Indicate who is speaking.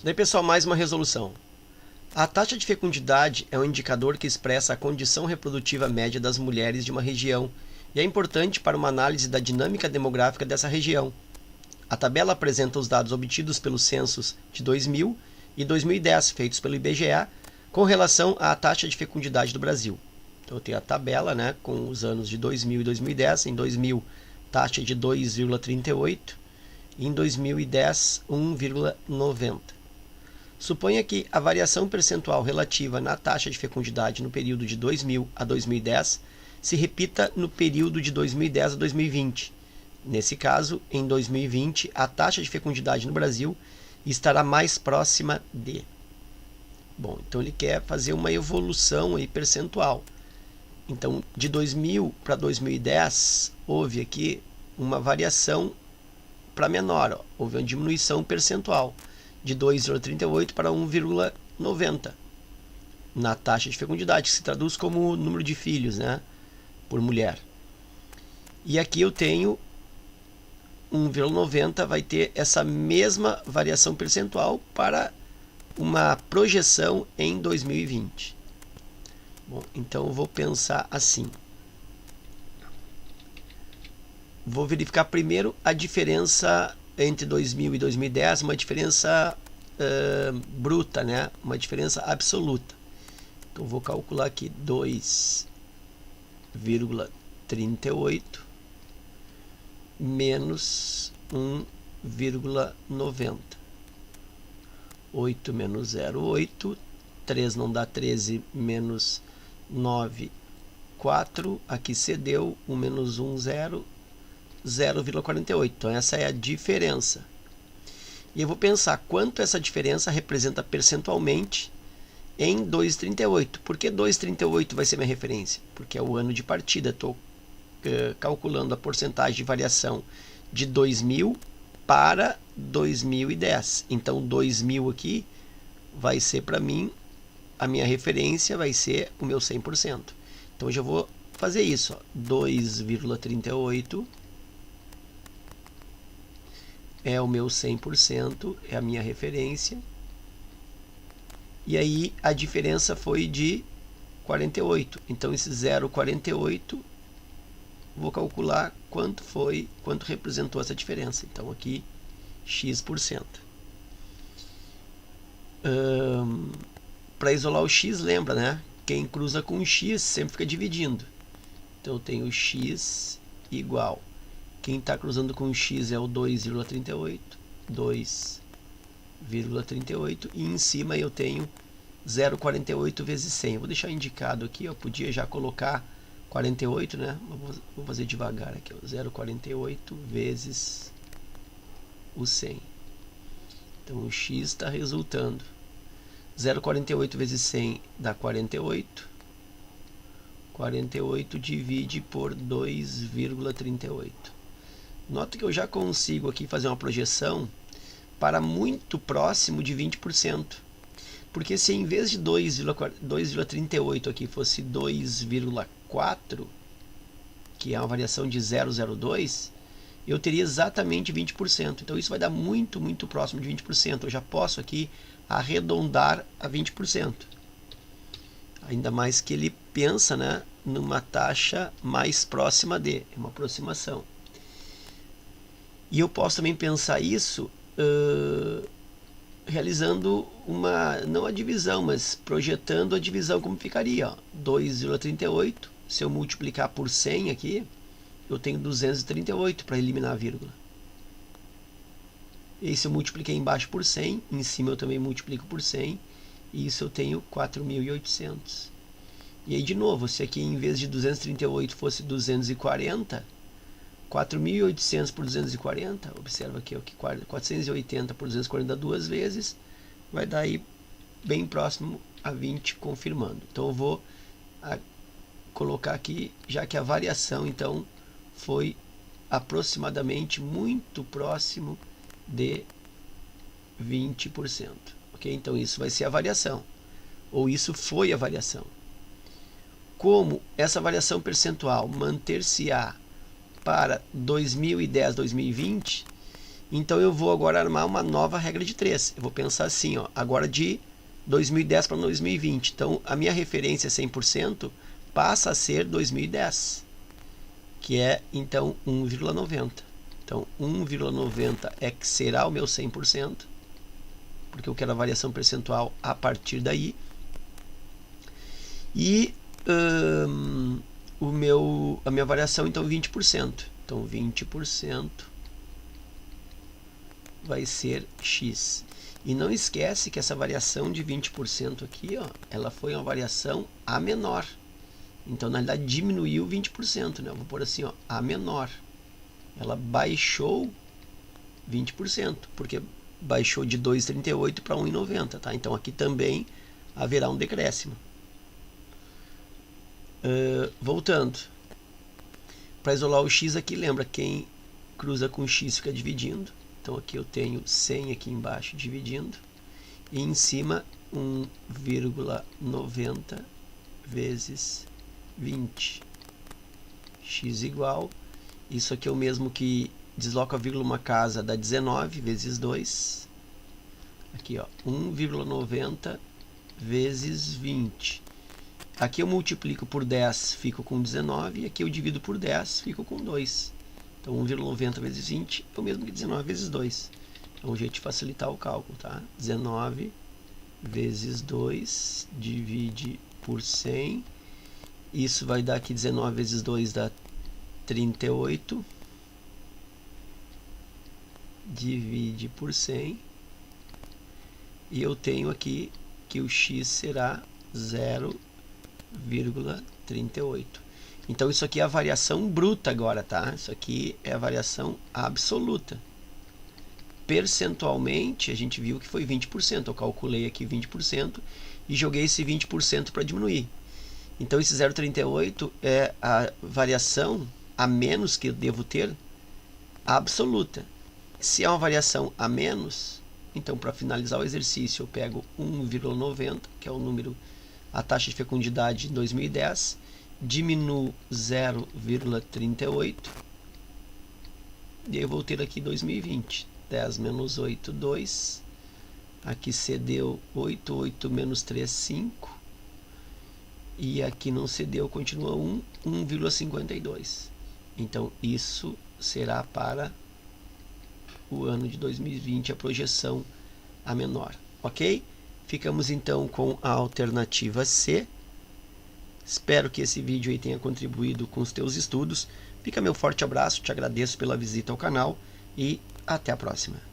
Speaker 1: Daí, pessoal, mais uma resolução. A taxa de fecundidade é um indicador que expressa a condição reprodutiva média das mulheres de uma região e é importante para uma análise da dinâmica demográfica dessa região. A tabela apresenta os dados obtidos pelos censos de 2000 e 2010, feitos pelo IBGE, com relação à taxa de fecundidade do Brasil. Então, eu tenho a tabela, né, com os anos de 2000 e 2010. Em 2000, taxa de 2,38 e em 2010, 1,90. Suponha que a variação percentual relativa na taxa de fecundidade no período de 2000 a 2010 se repita no período de 2010 a 2020. Nesse caso, em 2020, a taxa de fecundidade no Brasil estará mais próxima de... Bom, então ele quer fazer uma evolução aí percentual. Então, de 2000 para 2010, houve aqui uma variação para menor, ó. Houve uma diminuição percentual de 2,38 para 1,90 na taxa de fecundidade, que se traduz como número de filhos, né, por mulher. E aqui eu tenho 1,90, vai ter essa mesma variação percentual para uma projeção em 2020. Bom, então eu vou pensar assim. Vou verificar primeiro a diferença entre 2000 e 2010, uma diferença bruta, né? Uma diferença absoluta. Então vou calcular aqui 2,38 menos 1,90. 8 menos 0, 8. 3 não dá 13, menos 9, 4. Aqui cedeu, 1 menos 1, 0. 0,48. Então essa é a diferença. E eu vou pensar quanto essa diferença representa percentualmente em 2,38. Por que 2,38 vai ser minha referência? Porque é o ano de partida. Estou calculando a porcentagem de variação de 2000 para 2010. Então 2000 aqui vai ser para mim, a minha referência vai ser o meu 100%. Então eu já vou fazer isso, 2,38 é o meu 100%, é a minha referência. E aí a diferença foi de 48. Então esse 0,48, vou calcular quanto foi, quanto representou essa diferença. Então aqui, x%. Para isolar o x, lembra, né? Quem cruza com x sempre fica dividindo. Então eu tenho x igual. Quem está cruzando com x é o 2,38. 2,38. E em cima eu tenho 0,48 vezes 100. Eu vou deixar indicado aqui. Eu podia já colocar 48, né? Vou fazer devagar aqui. 0,48 vezes o 100. Então o x está resultando. 0,48 vezes 100 dá 48. 48 divide por 2,38. Nota que eu já consigo aqui fazer uma projeção para muito próximo de 20%. Porque se em vez de 2,38 aqui fosse 2,4, que é uma variação de 0,02, eu teria exatamente 20%. Então isso vai dar muito, muito próximo de 20%. Eu já posso aqui arredondar a 20%. Ainda mais que ele pensa, né, numa taxa mais próxima de, uma aproximação. E eu posso também pensar isso realizando uma, não a divisão, mas projetando a divisão como ficaria. 2,38, se eu multiplicar por 100 aqui, eu tenho 238 para eliminar a vírgula. E se eu multipliquei embaixo por 100, em cima eu também multiplico por 100, e isso eu tenho 4.800. E aí de novo, se aqui em vez de 238 fosse 240, 4.800 por 240, observa aqui, ó, que 480 por 240 dá duas vezes, vai dar aí bem próximo a 20, confirmando. Então eu vou colocar aqui, já que a variação então foi aproximadamente muito próximo de 20%. Ok? Então isso vai ser a variação, ou isso foi a variação. Como essa variação percentual manter-se-á para 2010, 2020, Então eu vou agora armar uma nova regra de 3. Eu vou pensar assim, ó, agora de 2010 para 2020. Então a minha referência 100% passa a ser 2010, que é então 1,90. Então 1,90 é que será o meu 100%, porque eu quero a variação percentual a partir daí. E a minha variação então 20%. Então 20% vai ser x. E não esquece que essa variação de 20% aqui, ó, ela foi uma variação A menor. Então, na realidade, diminuiu 20%, né? Eu vou pôr assim, ó, A menor. Ela baixou 20%, porque baixou de 2,38 para 1,90, tá? Então, aqui também haverá um decréscimo. Voltando. Para isolar o x aqui, lembra, quem cruza com x fica dividindo. Então, aqui eu tenho 100 aqui embaixo dividindo. E em cima, 1,90 vezes 20. X igual. Isso aqui é o mesmo que desloca a vírgula uma casa, dá 19 vezes 2. Aqui, ó, 1,90 vezes 20. Aqui eu multiplico por 10, fico com 19. E aqui eu divido por 10, fico com 2. Então, 1,90 vezes 20 é o mesmo que 19 vezes 2. É um jeito de facilitar o cálculo, tá? 19 vezes 2 divide por 100. Isso vai dar aqui 19 vezes 2 dá 38. Divide por 100. E eu tenho aqui que o x será 0,38. Então, isso aqui é a variação bruta agora, tá? Isso aqui é a variação absoluta. Percentualmente, a gente viu que foi 20%. Eu calculei aqui 20% e joguei esse 20% para diminuir. Então, esse 0,38 é a variação a menos que eu devo ter absoluta. Se é uma variação a menos, então, para finalizar o exercício, eu pego 1,90, que é o número, a taxa de fecundidade em 2010, diminuo 0,38 e eu vou ter aqui 2020. 10 menos 8, 2. Aqui cedeu 8, 8 menos 3, 5. E aqui não cedeu, continua 1, 1,52. Então, isso será para o ano de 2020, a projeção a menor. Ok? Ficamos então com a alternativa C. Espero que esse vídeo aí tenha contribuído com os teus estudos. Fica meu forte abraço, te agradeço pela visita ao canal e até a próxima.